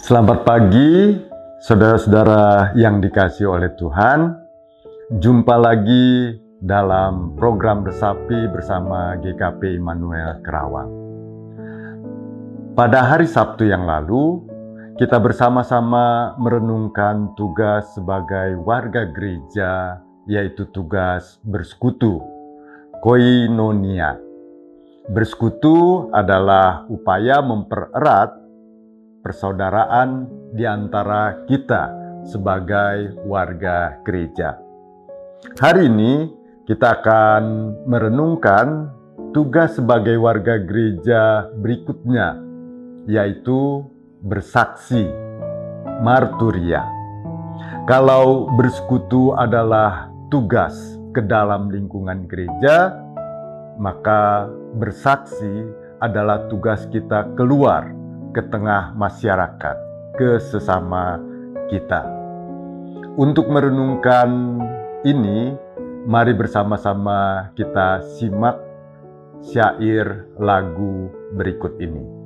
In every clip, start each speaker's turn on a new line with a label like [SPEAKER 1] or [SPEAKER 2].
[SPEAKER 1] Selamat pagi, saudara-saudara yang dikasihi oleh Tuhan. Jumpa lagi dalam program Resapi bersama GKP Immanuel Kerawang. Pada hari Sabtu yang lalu, kita bersama-sama merenungkan tugas sebagai warga gereja, yaitu tugas bersekutu, koinonia. Bersekutu adalah upaya mempererat persaudaraan di antara kita sebagai warga gereja. Hari ini kita akan merenungkan tugas sebagai warga gereja berikutnya, yaitu bersaksi, marturia. Kalau bersekutu adalah tugas ke dalam lingkungan gereja, maka bersaksi adalah tugas kita keluar ke tengah masyarakat, ke sesama kita. Untuk merenungkan ini, mari bersama-sama kita simak syair lagu berikut ini.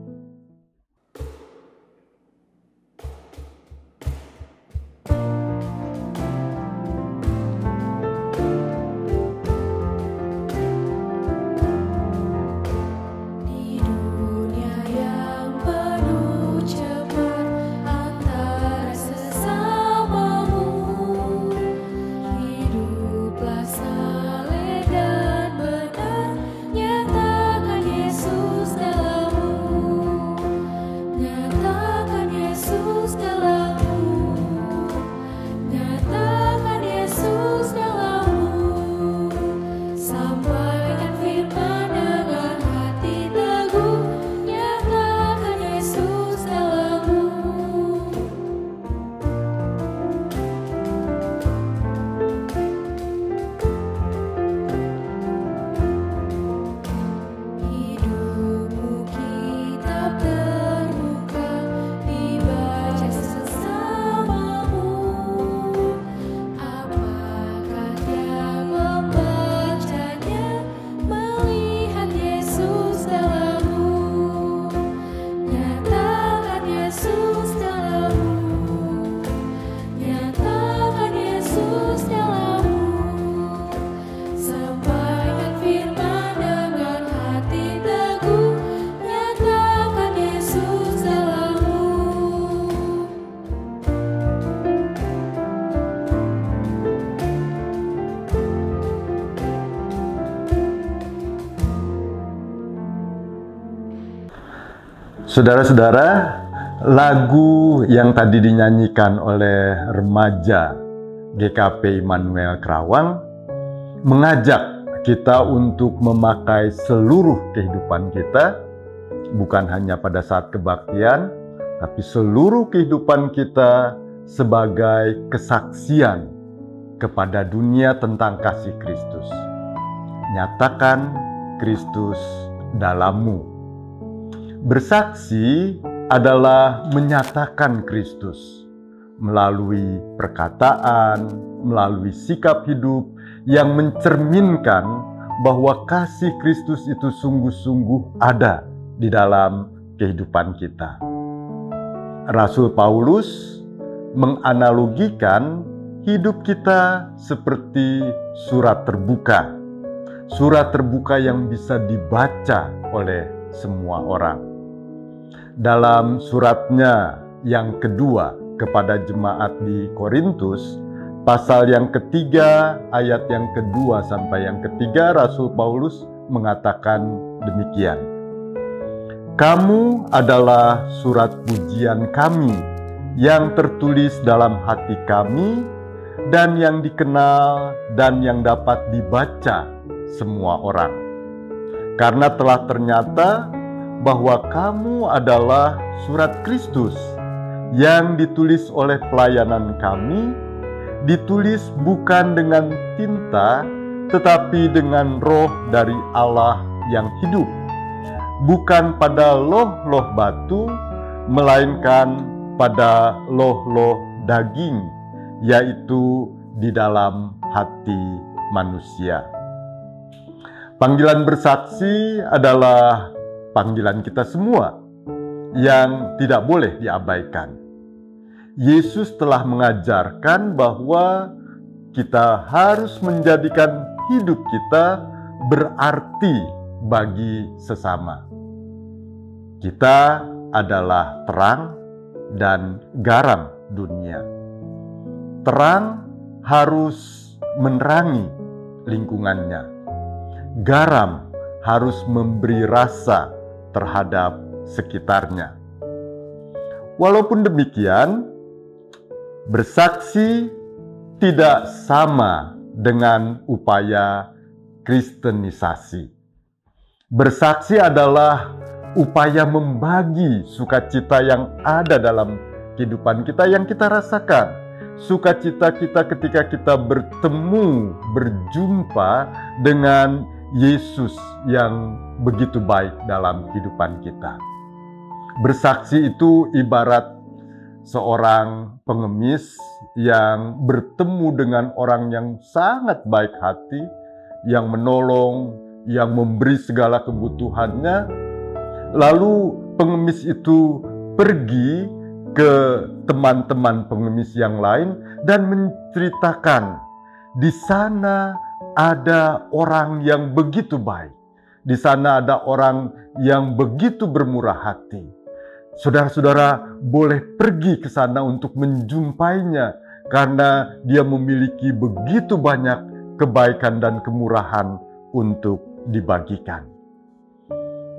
[SPEAKER 1] Saudara-saudara, lagu yang tadi dinyanyikan oleh remaja GKP Immanuel Kerawang mengajak kita untuk memakai seluruh kehidupan kita, bukan hanya pada saat kebaktian, tapi seluruh kehidupan kita sebagai kesaksian kepada dunia tentang kasih Kristus. Nyatakan Kristus dalammu. Bersaksi adalah menyatakan Kristus melalui perkataan, melalui sikap hidup yang mencerminkan bahwa kasih Kristus itu sungguh-sungguh ada di dalam kehidupan kita. Rasul Paulus menganalogikan hidup kita seperti surat terbuka. Surat terbuka yang bisa dibaca oleh semua orang. Dalam suratnya yang kedua kepada jemaat di Korintus, pasal yang ketiga, ayat yang kedua sampai yang ketiga, Rasul Paulus mengatakan demikian. Kamu adalah surat pujian kami yang tertulis dalam hati kami dan yang dikenal dan yang dapat dibaca semua orang. Karena telah ternyata bahwa kamu adalah surat Kristus yang ditulis oleh pelayanan kami, ditulis bukan dengan tinta, tetapi dengan roh dari Allah yang hidup, bukan pada loh-loh batu, melainkan pada loh-loh daging, yaitu di dalam hati manusia. Panggilan bersaksi adalah panggilan kita semua yang tidak boleh diabaikan. Yesus telah mengajarkan bahwa kita harus menjadikan hidup kita berarti bagi sesama. Kita adalah terang dan garam dunia. Terang harus menerangi lingkungannya. Garam harus memberi rasa terhadap sekitarnya. Walaupun demikian, bersaksi tidak sama dengan upaya kristenisasi. Bersaksi adalah upaya membagi sukacita yang ada dalam kehidupan kita, yang kita rasakan. Sukacita kita ketika kita bertemu, berjumpa dengan Yesus yang begitu baik dalam kehidupan kita. Bersaksi itu ibarat seorang pengemis yang bertemu dengan orang yang sangat baik hati, yang menolong, yang memberi segala kebutuhannya. Lalu pengemis itu pergi ke teman-teman pengemis yang lain dan menceritakan, di sana ada orang yang begitu baik. Di sana ada orang yang begitu bermurah hati. Saudara-saudara boleh pergi ke sana untuk menjumpainya karena dia memiliki begitu banyak kebaikan dan kemurahan untuk dibagikan.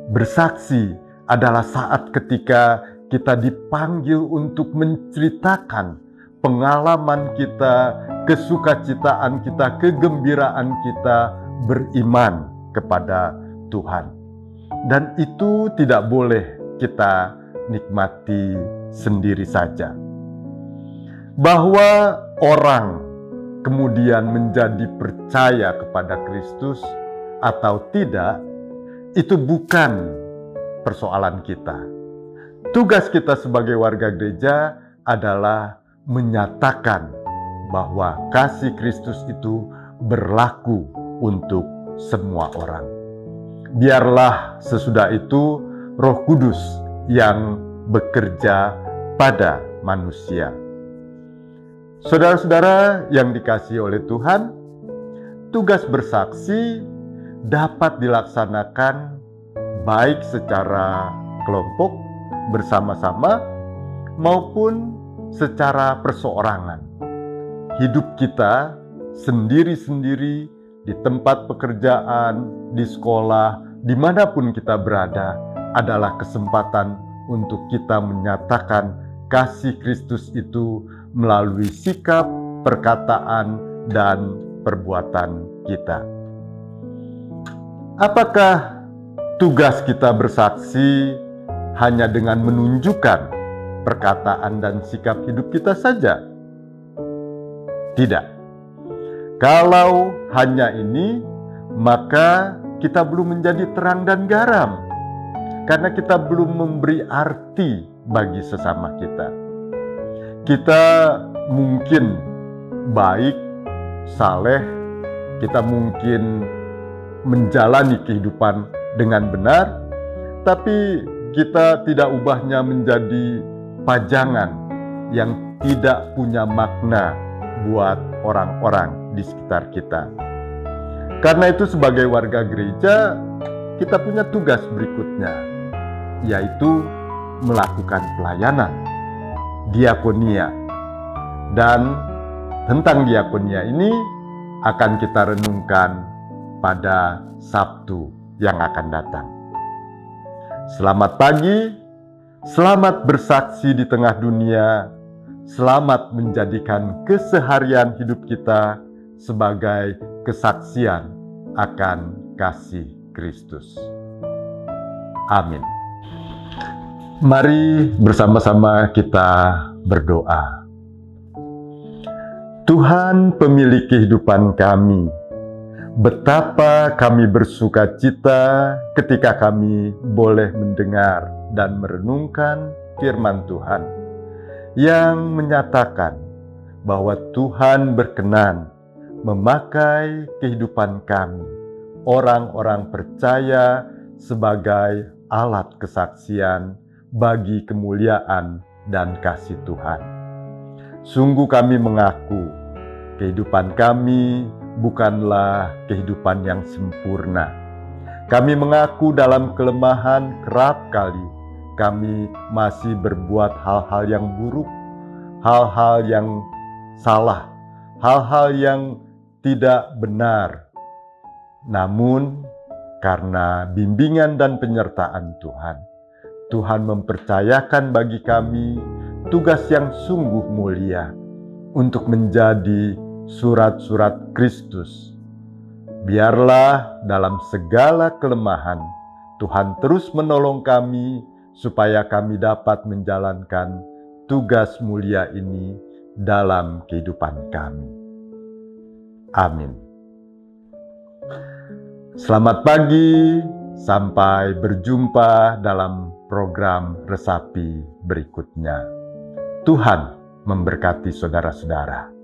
[SPEAKER 1] Bersaksi adalah saat ketika kita dipanggil untuk menceritakan pengalaman kita, kesukacitaan kita, kegembiraan kita beriman kepada Tuhan. Dan itu tidak boleh kita nikmati sendiri saja. Bahwa orang kemudian menjadi percaya kepada Kristus atau tidak, itu bukan persoalan kita. Tugas kita sebagai warga gereja adalah menyatakan bahwa kasih Kristus itu berlaku untuk semua orang. Biarlah sesudah itu Roh Kudus yang bekerja pada manusia. Saudara-saudara yang dikasihi oleh Tuhan, tugas bersaksi dapat dilaksanakan baik secara kelompok bersama-sama maupun secara perseorangan. Hidup kita sendiri-sendiri di tempat pekerjaan, di sekolah, dimanapun kita berada adalah kesempatan untuk kita menyatakan kasih Kristus itu melalui sikap, perkataan, dan perbuatan kita. Apakah tugas kita bersaksi hanya dengan menunjukkan perkataan dan sikap hidup kita saja? Tidak. Kalau hanya ini, maka kita belum menjadi terang dan garam, karena kita belum memberi arti bagi sesama kita. Kita mungkin baik, saleh, kita mungkin menjalani kehidupan dengan benar, tapi kita tidak ubahnya menjadi pajangan yang tidak punya makna buat orang-orang di sekitar kita. Karena itu sebagai warga gereja, kita punya tugas berikutnya, yaitu melakukan pelayanan, diakonia. Dan tentang diakonia ini akan kita renungkan pada Sabtu yang akan datang. Selamat pagi, selamat bersaksi di tengah dunia, selamat menjadikan keseharian hidup kita sebagai kesaksian akan kasih Kristus. Amin. Mari bersama-sama kita berdoa. Tuhan pemilik kehidupan kami, betapa kami bersuka cita ketika kami boleh mendengar dan merenungkan firman Tuhan yang menyatakan bahwa Tuhan berkenan memakai kehidupan kami, orang-orang percaya, sebagai alat kesaksian bagi kemuliaan dan kasih Tuhan. Sungguh kami mengaku, kehidupan kami bukanlah kehidupan yang sempurna. Kami mengaku dalam kelemahan kerap kali kami masih berbuat hal-hal yang buruk, hal-hal yang salah, hal-hal yang tidak benar. Namun, karena bimbingan dan penyertaan Tuhan, Tuhan mempercayakan bagi kami tugas yang sungguh mulia untuk menjadi surat-surat Kristus. Biarlah dalam segala kelemahan, Tuhan terus menolong kami supaya kami dapat menjalankan tugas mulia ini dalam kehidupan kami. Amin. Selamat pagi, sampai berjumpa dalam program Resapi berikutnya. Tuhan memberkati saudara-saudara.